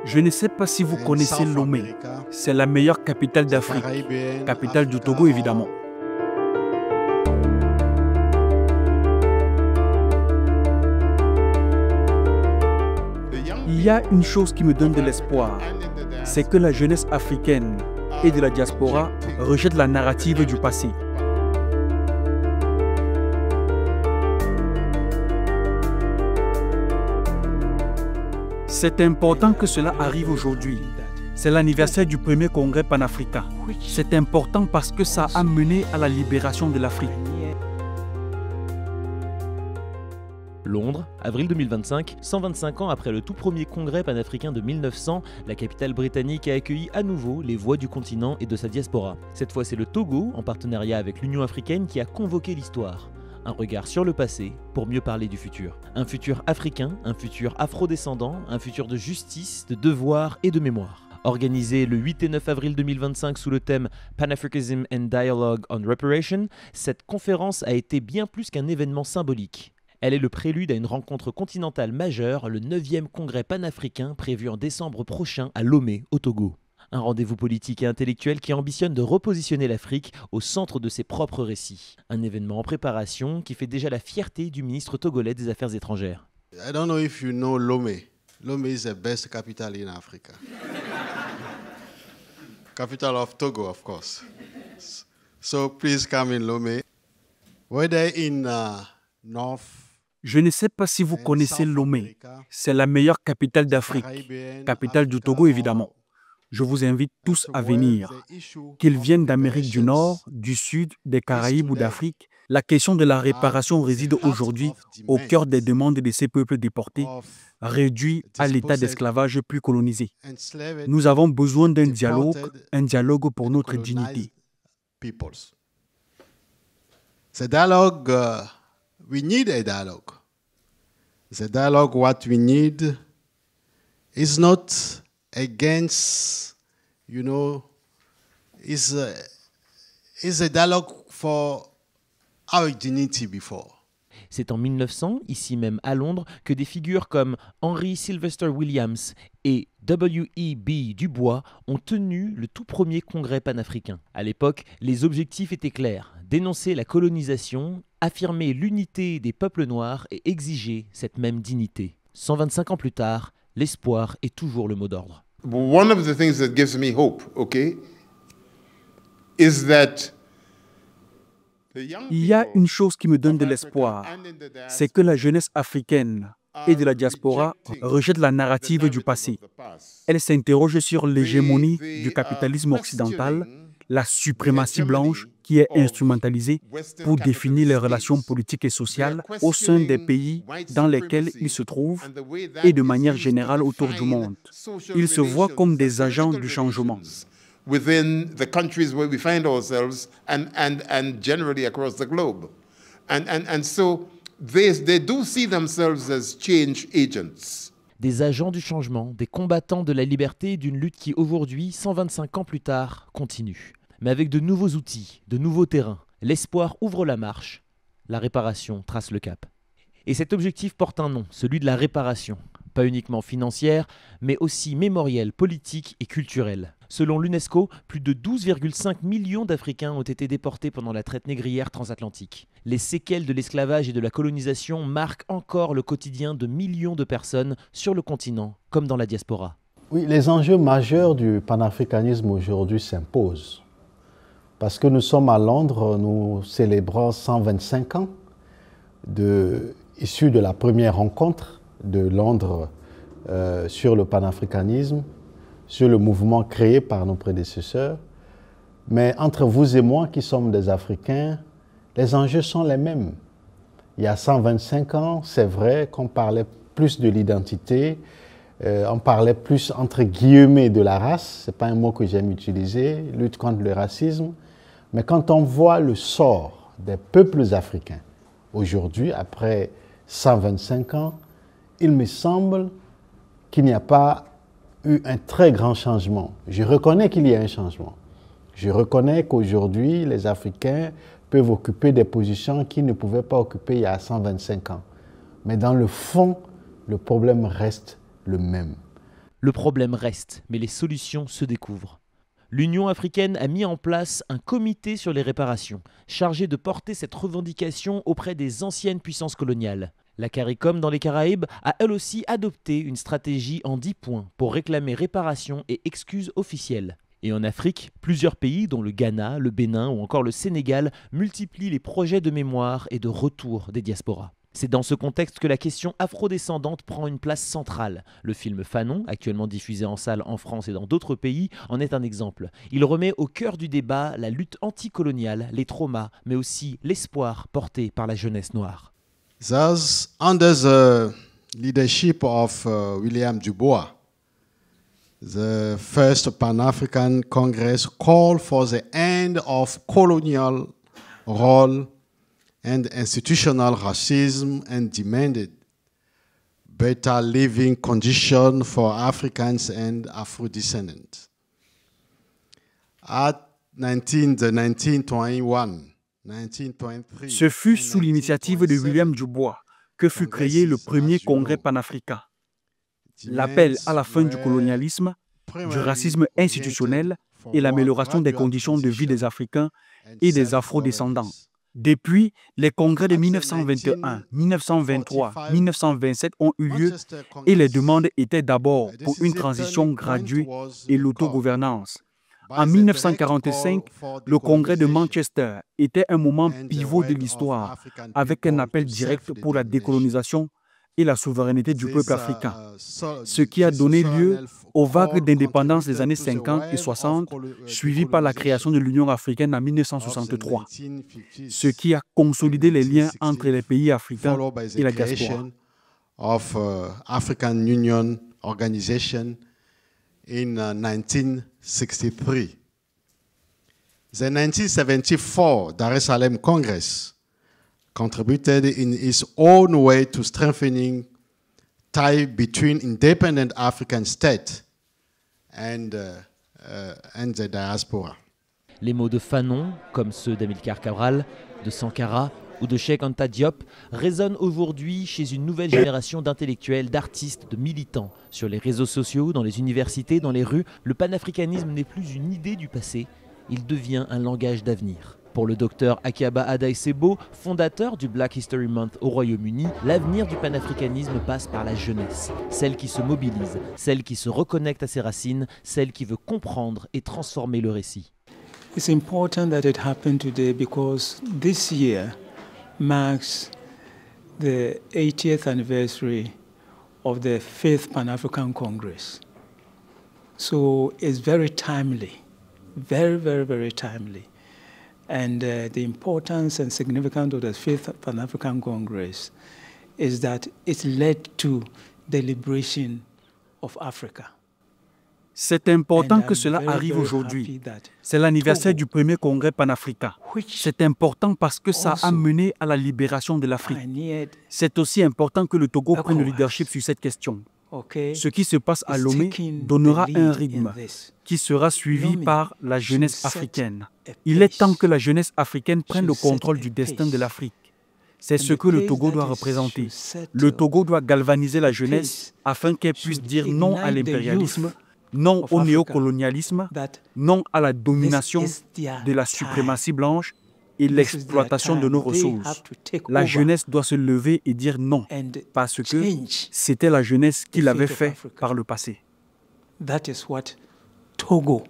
Je ne sais pas si vous connaissez Lomé. C'est la meilleure capitale d'Afrique. Capitale du Togo, évidemment. Il y a une chose qui me donne de l'espoir. C'est que la jeunesse africaine et de la diaspora rejette la narrative du passé. C'est important que cela arrive aujourd'hui. C'est l'anniversaire du premier congrès panafricain. C'est important parce que ça a mené à la libération de l'Afrique. Londres, avril 2025, 125 ans après le tout premier congrès panafricain de 1900, la capitale britannique a accueilli à nouveau les voix du continent et de sa diaspora. Cette fois, c'est le Togo, en partenariat avec l'Union africaine, qui a convoqué l'histoire. Un regard sur le passé pour mieux parler du futur. Un futur africain, un futur afrodescendant, un futur de justice, de devoir et de mémoire. Organisé le 8 et 9 avril 2025 sous le thème Pan-Africanism and Dialogue on Reparation, cette conférence a été bien plus qu'un événement symbolique. Elle est le prélude à une rencontre continentale majeure, le 9e congrès panafricain prévu en décembre prochain à Lomé, au Togo. Un rendez-vous politique et intellectuel qui ambitionne de repositionner l'Afrique au centre de ses propres récits. Un événement en préparation qui fait déjà la fierté du ministre togolais des Affaires étrangères. I don't know if you know Lomé. Lomé is the best capital in Africa. Capital of Togo, of course. So please come in Lomé. Whether in North. Je ne sais pas si vous connaissez Lomé. C'est la meilleure capitale d'Afrique. Capitale du Togo, évidemment. Je vous invite tous à venir. Qu'ils viennent d'Amérique du Nord, du Sud, des Caraïbes ou d'Afrique, la question de la réparation réside aujourd'hui au cœur des demandes de ces peuples déportés, réduits à l'état d'esclavage puis colonisés. Nous avons besoin d'un dialogue pour notre dignité. The dialogue, we need a dialogue. The dialogue, what we need is not against, is a dialogue for our dignity before. C'est en 1900, ici même à Londres, que des figures comme Henry Sylvester Williams et W.E.B. Du Bois ont tenu le tout premier congrès panafricain. À l'époque, les objectifs étaient clairs: dénoncer la colonisation, affirmer l'unité des peuples noirs et exiger cette même dignité. 125 ans plus tard, l'espoir est toujours le mot d'ordre. One of the things that gives me hope, okay, is that il y a une chose qui me donne de l'espoir, c'est que la jeunesse africaine et de la diaspora rejette la narrative du passé. Elle s'interroge sur l'hégémonie du capitalisme occidental, la suprématie blanche qui est instrumentalisée pour définir les relations politiques et sociales au sein des pays dans lesquels ils se trouvent et de manière générale autour du monde. Ils se voient comme des agents du changement. Within the countries where we find ourselves and generally across the globe. And so they do see themselves as change agents. Des agents du changement, des combattants de la liberté d'une lutte qui aujourd'hui, 125 ans plus tard, continue. Mais avec de nouveaux outils, de nouveaux terrains, l'espoir ouvre la marche, la réparation trace le cap. Et cet objectif porte un nom, celui de la réparation. Pas uniquement financière, mais aussi mémorielle, politique et culturelle. Selon l'UNESCO, plus de 12,5 millions d'Africains ont été déportés pendant la traite négrière transatlantique. Les séquelles de l'esclavage et de la colonisation marquent encore le quotidien de millions de personnes sur le continent, comme dans la diaspora. Oui, les enjeux majeurs du panafricanisme aujourd'hui s'imposent. Parce que nous sommes à Londres, nous célébrons 125 ans issus de la première rencontre de Londres sur le panafricanisme, sur le mouvement créé par nos prédécesseurs. Mais entre vous et moi, qui sommes des Africains, les enjeux sont les mêmes. Il y a 125 ans, c'est vrai qu'on parlait plus de l'identité, on parlait plus, entre guillemets, de la race, ce n'est pas un mot que j'aime utiliser, lutte contre le racisme. Mais quand on voit le sort des peuples africains, aujourd'hui, après 125 ans, il me semble qu'il n'y a pas eu un très grand changement. Je reconnais qu'il y a un changement. Je reconnais qu'aujourd'hui, les Africains peuvent occuper des positions qu'ils ne pouvaient pas occuper il y a 125 ans. Mais dans le fond, le problème reste le même. Le problème reste, mais les solutions se découvrent. L'Union africaine a mis en place un comité sur les réparations, chargé de porter cette revendication auprès des anciennes puissances coloniales. La CARICOM dans les Caraïbes a elle aussi adopté une stratégie en 10 points pour réclamer réparation et excuses officielles. Et en Afrique, plusieurs pays, dont le Ghana, le Bénin ou encore le Sénégal, multiplient les projets de mémoire et de retour des diasporas. C'est dans ce contexte que la question afrodescendante prend une place centrale. Le film Fanon, actuellement diffusé en salle en France et dans d'autres pays, en est un exemple. Il remet au cœur du débat la lutte anticoloniale, les traumas, mais aussi l'espoir porté par la jeunesse noire. Thus, under the leadership of William Du Bois, the first Pan-African Congress called for the end of colonial rule and institutional racism and demanded better living conditions for Africans and Afro-descendants. At 1921, Ce fut sous l'initiative de William Du Bois que fut créé le premier congrès panafricain. L'appel à la fin du colonialisme, du racisme institutionnel et l'amélioration des conditions de vie des Africains et des Afro-descendants. Depuis, les congrès de 1921, 1923, 1927 ont eu lieu et les demandes étaient d'abord pour une transition graduée et l'autogouvernance. En 1945, le congrès de Manchester était un moment pivot de l'histoire avec un appel direct pour la décolonisation et la souveraineté du peuple africain, ce qui a donné lieu aux vagues d'indépendance des années 50 et 60, suivies par la création de l'Union africaine en 1963, ce qui a consolidé les liens entre les pays africains et la diaspora. Of African Union Organization in 1963. The 1974 Dar es Salaam Congress contributed in its own way to strengthening ties between independent African states and the diaspora. Les mots de Fanon, comme ceux d'Amilcar Cabral, de Sankara ou de Cheikh Anta Diop, résonnent aujourd'hui chez une nouvelle génération d'intellectuels, d'artistes, de militants. Sur les réseaux sociaux, dans les universités, dans les rues, le panafricanisme n'est plus une idée du passé, il devient un langage d'avenir. Pour le docteur Akiaba Adaïsebo, fondateur du Black History Month au Royaume-Uni, l'avenir du panafricanisme passe par la jeunesse, celle qui se mobilise, celle qui se reconnecte à ses racines, celle qui veut comprendre et transformer le récit. It's important that it happened today because this year marks the 80th anniversary of the 5th Pan-African Congress. So it's very timely, very, very, very timely. And the importance and significance of the 5th Pan-African Congress is that it led to the liberation of Africa. C'est important que cela arrive aujourd'hui. C'est l'anniversaire du premier congrès panafricain. C'est important parce que ça a mené à la libération de l'Afrique. C'est aussi important que le Togo prenne le leadership sur cette question. Ce qui se passe à Lomé donnera un rythme qui sera suivi par la jeunesse africaine. Il est temps que la jeunesse africaine prenne le contrôle du destin de l'Afrique. C'est ce que le Togo doit représenter. Le Togo doit galvaniser la jeunesse afin qu'elle puisse dire non à l'impérialisme, non au néocolonialisme, non à la domination de la suprématie blanche et l'exploitation de nos ressources. La jeunesse doit se lever et dire non, parce que c'était la jeunesse qui l'avait fait par le passé. That is what Togo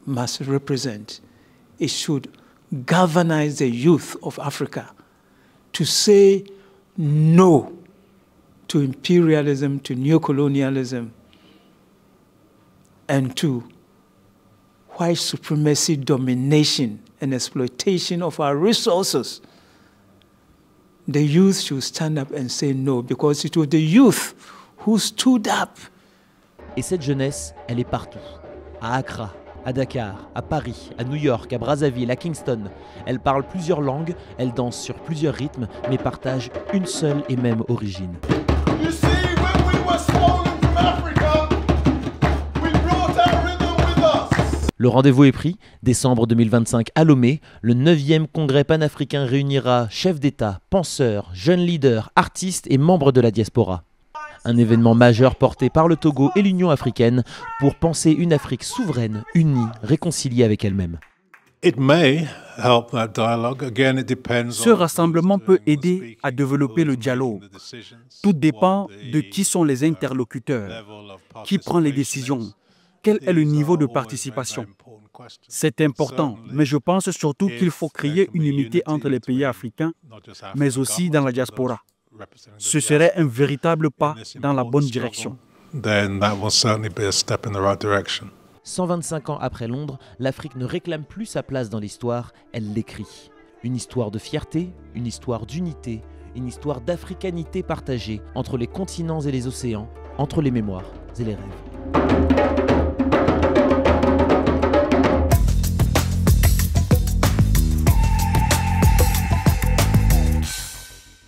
must represent. It should galvanize the youth of Africa to say no to imperialism, to neocolonialism, and to white supremacy domination and exploitation of our resources. The youth should stand up and say no, because it was the youth who stood up. Et cette jeunesse, elle est partout. À Accra, à Dakar, à Paris, à New York, à Brazzaville, à Kingston. Elle parle plusieurs langues, elle danse sur plusieurs rythmes, mais partage une seule et même origine. You see, when we were stolen from Africa, we brought our rhythm with us. Le rendez-vous est pris, décembre 2025 à Lomé, le 9e congrès panafricain réunira chefs d'État, penseurs, jeunes leaders, artistes et membres de la diaspora. Un événement majeur porté par le Togo et l'Union africaine pour penser une Afrique souveraine, unie, réconciliée avec elle-même. Ce rassemblement peut aider à développer le dialogue. Tout dépend de qui sont les interlocuteurs, qui prend les décisions, quel est le niveau de participation. C'est important, mais je pense surtout qu'il faut créer une unité entre les pays africains, mais aussi dans la diaspora. Ce serait un véritable pas dans la bonne direction. 125 ans après Londres, l'Afrique ne réclame plus sa place dans l'histoire, elle l'écrit. Une histoire de fierté, une histoire d'unité, une histoire d'africanité partagée entre les continents et les océans, entre les mémoires et les rêves.